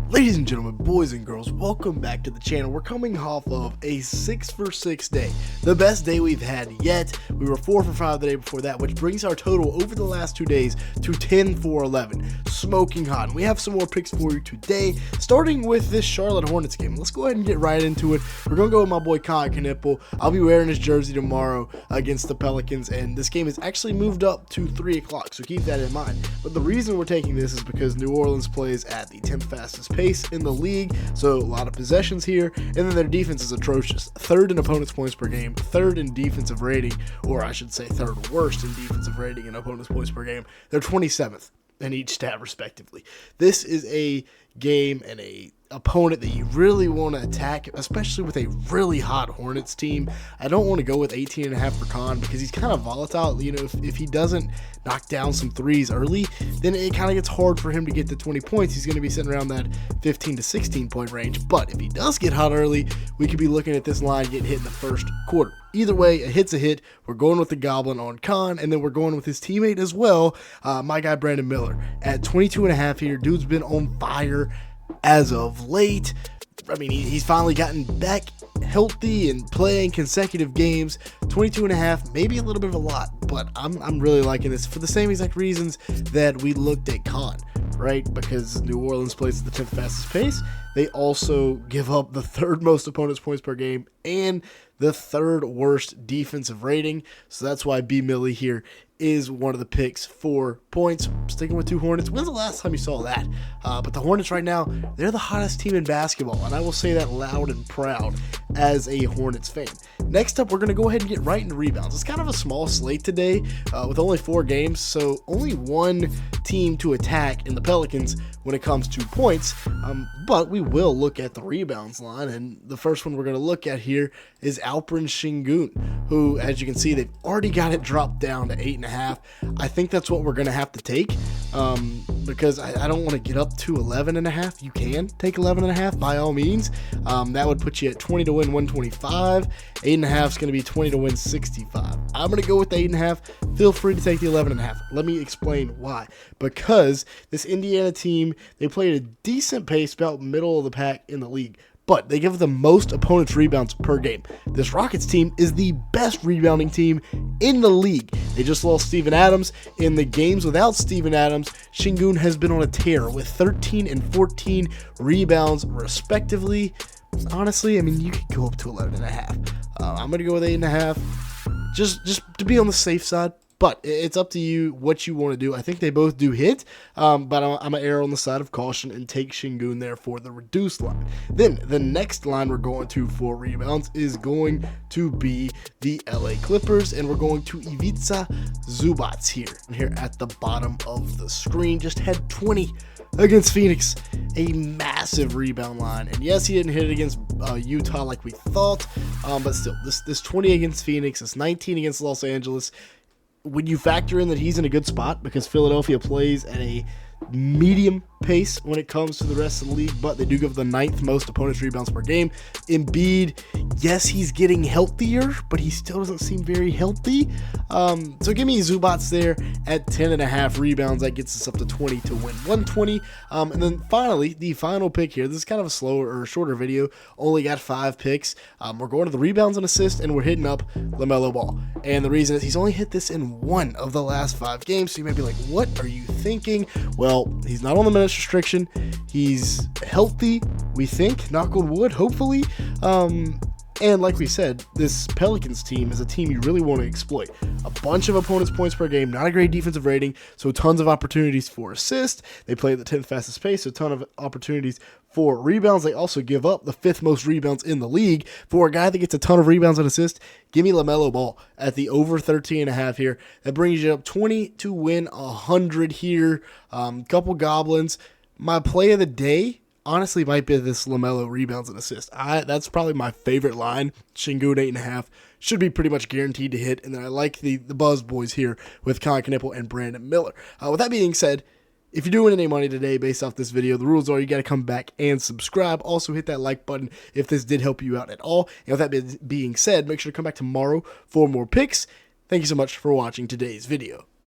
Ladies and gentlemen, boys and girls, welcome back to the channel. We're coming off of a 6-for-6 day, the best day we've had yet. We were 4-for-5 the day before that, which brings our total over the last 2 days to 10-for-11. Smoking hot. And we have some more picks for you today, starting with this Charlotte Hornets game. Let's go ahead and get right into it. We're going to go with my boy Con Knipple. I'll be wearing his jersey tomorrow against the Pelicans, and this game is actually moved up to 3 o'clock, so keep that in mind. But the reason we're taking this is because New Orleans plays at the 10th fastest pace in the league, so a lot of possessions here, and then their defense is atrocious. Third in opponents' points per game, third in defensive rating, or I should say third worst in defensive rating and opponents' points per game. They're 27th in each stat respectively. This is a game and a opponent that you really want to attack, especially with a really hot Hornets team. I don't want to go with 18.5 for Con because he's kind of volatile. You know, if he doesn't knock down some threes early, then it kind of gets hard for him to get to 20 points. He's going to be sitting around that 15 to 16 point range. But if he does get hot early, we could be looking at this line getting hit in the first quarter. Either way, a hit's a hit. We're going with the Goblin on Con, and then we're going with his teammate as well, my guy Brandon Miller. At 22.5 here, dude's been on fire as of late. I mean, he's finally gotten back healthy and playing consecutive games. 22.5, maybe a little bit of a lot, but I'm really liking this for the same exact reasons that we looked at Con, right? Because New Orleans plays at the 10th fastest pace. They also give up the third most opponents' points per game and the third worst defensive rating. So that's why B. Millie here is one of the picks for points. Sticking with 2 Hornets. When's the last time you saw that? But the Hornets right now, they're the hottest team in basketball, and I will say that loud and proud as a Hornets fan. Next up, we're going to go ahead and get right into rebounds. It's kind of a small slate today with only 4 games, so only one team to attack in the Pelicans when it comes to points, but we will look at the rebounds line, and the first one we're going to look at here is Alperen Sengun, who, as you can see, they've already got it dropped down to 8.5. I think that's what we're going to have to take because I don't want to get up to 11.5. You can take 11.5 by all means. That would put you at 20 to win 125. 8.5 is going to be 20 to win 65. I'm going to go with the 8.5. Feel free to take the 11.5. Let me explain why. Because this Indiana team, they play at a decent pace, about middle of the pack in the league, but they give the most opponents rebounds per game. This Rockets team is the best rebounding team in the league. They just lost Steven Adams. In the games without Steven Adams, Sengun has been on a tear with 13 and 14 rebounds respectively. Honestly, I mean, you could go up to 11.5. I'm going to go with 8.5 just to be on the safe side. But it's up to you what you want to do. I think they both do hit, but I'm going to err on the side of caution and take Sengun there for the reduced line. Then the next line we're going to for rebounds is going to be the LA Clippers, and we're going to Ivica Zubac here at the bottom of the screen. Just had 20 against Phoenix, a massive rebound line. And yes, he didn't hit it against Utah like we thought, but still, this 20 against Phoenix, this 19 against Los Angeles. When you factor in that he's in a good spot because Philadelphia plays at a medium pace when it comes to the rest of the league, but they do give the 9th most opponents rebounds per game. Embiid, yes, he's getting healthier, but he still doesn't seem very healthy. So give me Zubac there at 10.5 rebounds. That gets us up to 20 to win 120. And then finally, the final pick here. This is kind of a slower or shorter video. Only got 5 picks. We're going to the rebounds and assists, and we're hitting up LaMelo Ball. And the reason is he's only hit this in 1 of the last 5 games. So you might be like, what are you thinking? Well, he's not on the minutes restriction. He's healthy, we think, knock on wood, hopefully. And like we said, this Pelicans team is a team you really want to exploit. A bunch of opponents' points per game, not a great defensive rating, so tons of opportunities for assists. They play at the 10th fastest pace, so a ton of opportunities for rebounds. They also give up the 5th most rebounds in the league. For a guy that gets a ton of rebounds and assists, give me LaMelo Ball at the over 13.5 here. That brings you up 20 to win 100 here. Couple goblins. My play of the day honestly might be this LaMelo rebounds and assists. That's probably my favorite line. Sengun 8.5 should be pretty much guaranteed to hit. And then I like the Buzz boys here with Con Knipple and Brandon Miller. With that being said, if you're doing any money today based off this video, the rules are you got to come back and subscribe. Also hit that like button if this did help you out at all. And with that being said, make sure to come back tomorrow for more picks. Thank you so much for watching today's video.